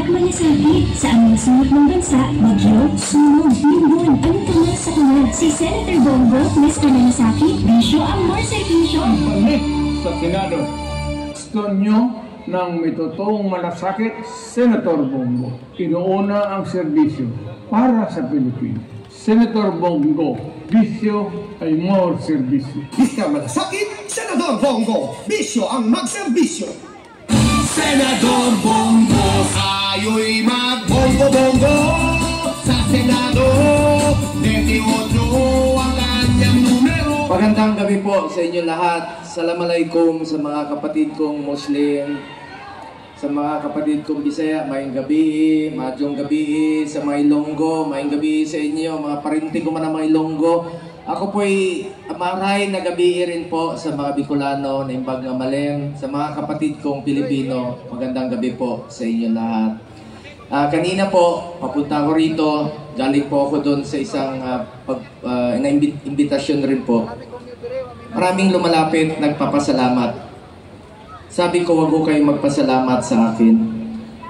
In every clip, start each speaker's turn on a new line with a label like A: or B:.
A: at malasakit sa aming sulat ng bansa, bagyo, sunog, limbon, alintana sa kanal. Si Senator Bongo, Mr. Malasakit, bisyo ang more servisyo.
B: Paglit sa Senado, gusto nyo ng may totoong malasakit, Senator Bongo. Inuuna ang serbisyo para sa Pilipinas. Senator Bongo, bisyo ay more serbisyo.
C: Mr. Malasakit, Senador Bongo, bisyo ang magserbisyo. Senador Bongo, ayo'y magbongo-bongo sa Senado. 28 ang kanyang numero.
D: Magandang gabi po sa inyo lahat. Assalamualaikum sa mga kapatid kong Muslim, sa mga kapatid kong Bisaya, maayong gabi, madyong gabi, sa mga Ilonggo, maayong gabi sa inyo, mga parinti ko man ang mga Ilonggo. Ako po'y maray na gabi rin po sa mga Bicolano na imbag nga maleng, sa mga kapatid kong Pilipino, magandang gabi po sa inyo lahat. Kanina po, papunta ko rito, galing po ako doon sa isang imbitasyon rin po. Maraming lumalapit, nagpapasalamat. Sabi ko, wag ko kayong magpasalamat sa akin.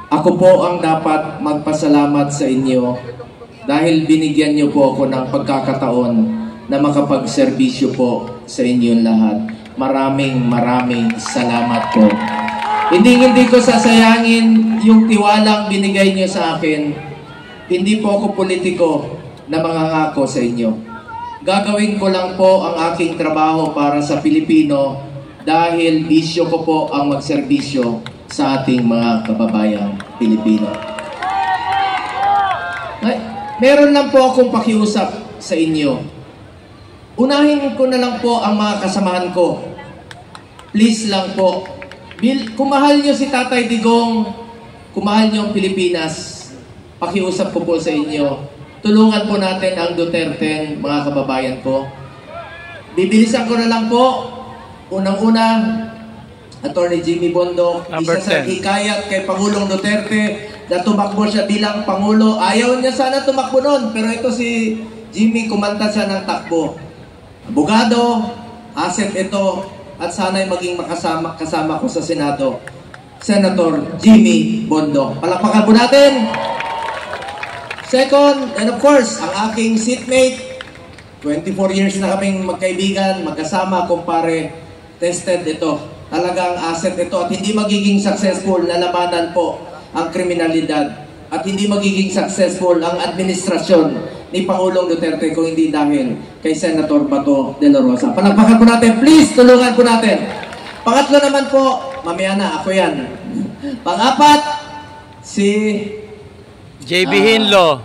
D: Ako po ang dapat magpasalamat sa inyo dahil binigyan niyo po ako ng pagkakataon na makapagserbisyo po sa inyong lahat. Maraming salamat po. Hindi ko sasayangin yung tiwalang binigay niyo sa akin. Hindi po ako politiko na mangangako sa inyo. Gagawin ko lang po ang aking trabaho para sa Pilipino dahil bisyo ko po ang magserbisyo sa ating mga kababayang Pilipino. Meron lang po akong pakiusap sa inyo. Unahin ko na lang po ang mga kasamahan ko. Please lang po. Kung mahal nyo si Tatay Digong, kung mahal nyo ang Pilipinas, pakiusap ko po sa inyo. Tulungan po natin ang Duterte, mga kababayan ko. Bibilisan ko na lang po. Unang-una, Attorney Jimmy Bondoc, isa sa hikayat kay Pangulong Duterte na tumakbo siya bilang Pangulo. Ayaw niya sana tumakbo noon, pero ito si Jimmy, kumanta siya ng takbo. Abogado, asset ito, at sana'y maging kasama ko sa Senado. Senator Jimmy Bondoc. Palakpakan po natin! Second, and of course, ang aking seatmate, 24 years na kaming magkaibigan, magkasama, kumpare, tested ito. Talagang asset ito at hindi magiging successful na labanan po ang kriminalidad at hindi magiging successful ang administrasyon ni Pangulong Duterte kung hindi dahil kay Senator Bato de la Rosa. Palakpakan po natin, please, tulungan po natin. Pangatlo naman po, mamaya na, ako yan. Pang-apat, si
E: JB Hinlo.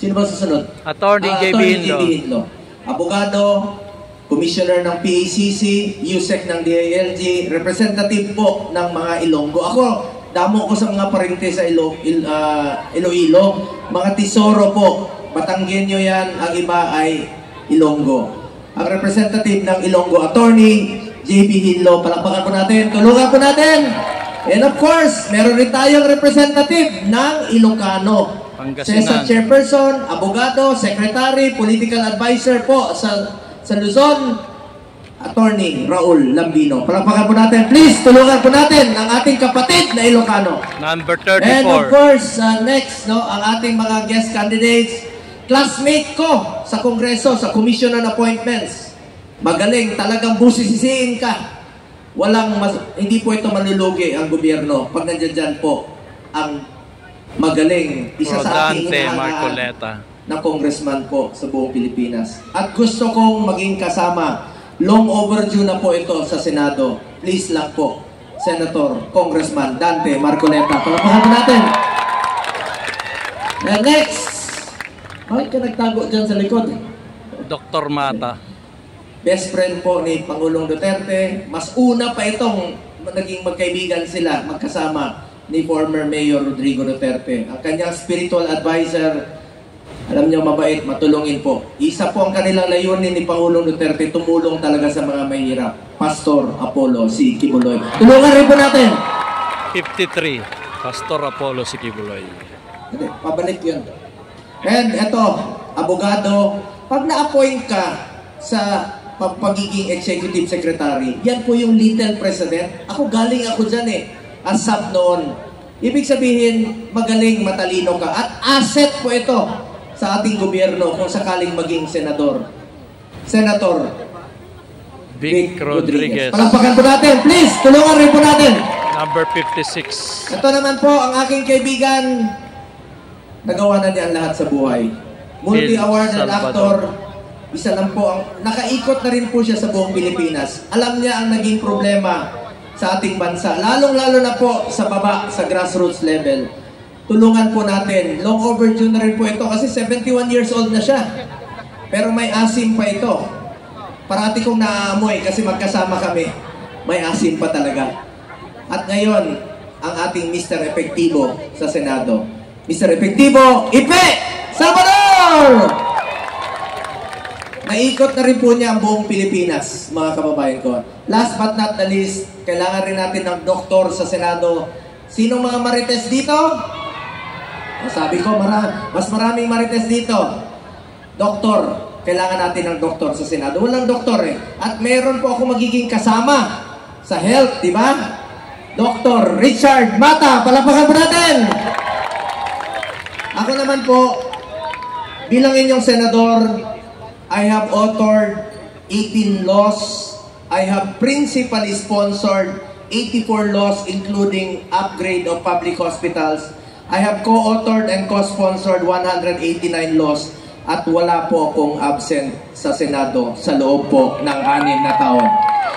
D: Sino ba susunod?
E: Attorney JB Hinlo.
D: Abogado, Commissioner ng PACC, USEC ng DILG, representative po ng mga Ilonggo. Ako, damo ko sa mga parinte sa Iloilo. Mga Tisoro po, Batanggenyo yan, ang iba ay Ilonggo. Ang representative ng Ilonggo, Attorney JB Hinlo. Palakpakan po natin, tulungan po natin. And of course, meron rin tayong representative ng Ilocano. Sa chairperson, abogado, secretary, political advisor po sa Luzon, Attorney Raul Lambino. Palakpakan po natin. Please, tulungan po natin ang ating kapatid na Ilocano.
E: Number 34.
D: And of course, next, ang ating mga guest candidates, classmate ko sa Kongreso, sa Commission on Appointments. Magaling, talagang busisisiin ka. Hindi po ito manlulugi ang gobyerno pag nandiyan dyan po ang magaling, isa sa ating inahangaan na congressman po sa buong Pilipinas. At gusto kong maging kasama. Long overdue na po ito sa Senado. Please lang po, Senator, Congressman Dante Marcoleta. Palakpakan po natin. And next, bakit ka nagtago dyan sa likod?
E: Dr. Mata.
D: Best friend po ni Pangulong Duterte. Mas una pa itong naging magkaibigan sila, magkasama ni former Mayor Rodrigo Duterte. Ang kanyang spiritual advisor, alam niyo, mabait, matulungin po. Isa po ang kanilang layunin ni Pangulong Duterte, tumulong talaga sa mga mahirap. Pastor Apollo si Kibuloy. Tulungan rin po natin.
E: 53, Pastor Apollo si Kibuloy.
D: Pabalik yun. And eto, abogado, pag na-appoint ka sa pagiging executive secretary, yan po yung little president. Ako, galing ako dyan eh. As sub noon. Ibig sabihin, magaling, matalino ka. At asset po ito sa ating gobyerno kung sakaling maging senador. Senator
E: Vic Rodriguez.
D: Palakpakan po natin. Please, tulungan rin po natin.
E: Number 56.
D: Ito naman po ang aking kaibigan. Nagawa na niya ang lahat sa buhay. Multi-awarded actor. Isa lang po ang nakaikot na rin po siya sa buong Pilipinas. Alam niya ang naging problema sa ating bansa. Lalong-lalo na po sa baba, sa grassroots level. Tulungan po natin. Long overdue na rin po ito kasi 71 years old na siya. Pero may asim pa ito. Parati kong naaamoy kasi magkasama kami. May asim pa talaga. At ngayon, ang ating Mr. Epektibo sa Senado. Mr. Epektibo, Ipe Salvador! Naikot na rin po niya ang buong Pilipinas, mga kababayan ko. Last but not the least, kailangan rin natin ng doktor sa Senado. Sinong mga marites dito? Sabi ko, mas maraming marites dito. Doktor, kailangan natin ng doktor sa Senado. Walang doktor eh. At meron po ako magiging kasama sa health, di ba? Dr. Richard Mata, palakpakan po natin! Ako naman po, bilang inyong senador, I have authored 18 laws. I have principally sponsored 84 laws including upgrade of public hospitals. I have co-authored and co-sponsored 189 laws at wala po akong absent sa Senado sa loob po ng 6 na taon.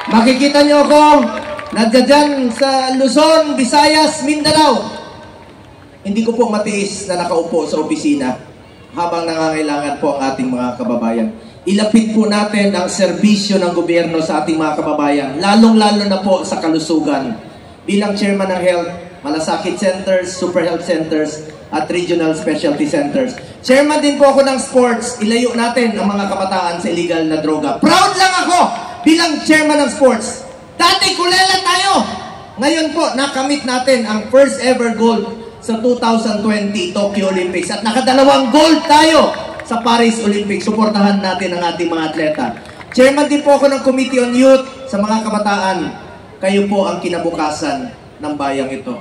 D: Makikita niyo ako nandiyan sa Luzon, Visayas, Mindanao. Hindi ko po matiis na nakaupo sa opisina habang nangangailangan po ang ating mga kababayan. Ilapit po natin ang serbisyo ng gobyerno sa ating mga kababayan, lalong-lalo na po sa kalusugan. Bilang chairman ng health, malasakit centers, super health centers, at regional specialty centers. Chairman din po ako ng sports, ilayo natin ang mga kabataan sa illegal na droga. Proud lang ako bilang chairman ng sports. Dati kulela tayo. Ngayon po, nakamit natin ang first ever gold sa 2020 Tokyo Olympics at nakadalawang gold tayo sa Paris Olympics. Suportahan natin ang ating mga atleta. Chairman din po ako ng Committee on Youth sa mga kabataan. Kayo po ang kinabukasan ng bayang ito.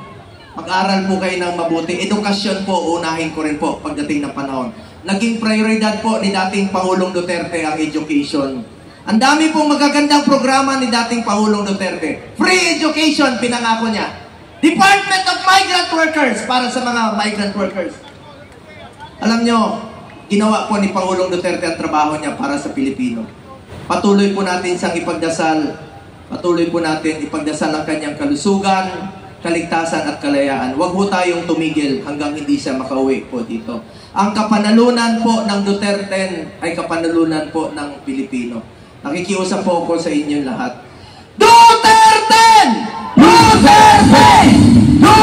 D: Mag-aral po kayo ng mabuti. Edukasyon po, unahin ko rin po pagdating ng panahon. Naging prioridad po ni dating Pangulong Duterte ang education. Ang dami pong magagandang programa ni dating Pangulong Duterte. Free education, pinangako niya. Department of Migrant Workers para sa mga migrant workers. Alam nyo, ginawa po ni Pangulong Duterte ang trabaho niya para sa Pilipino. Patuloy po natin siyang ipagdasal. Patuloy po natin ipagdasal ang kanyang kalusugan, kaligtasan at kalayaan. Huwag po tayong tumigil hanggang hindi siya makauwi po dito. Ang kapanalunan po ng Duterte ay kapanalunan po ng Pilipino. Nakikiusap po ako sa inyong lahat. Duterte! Duterte! Duterte!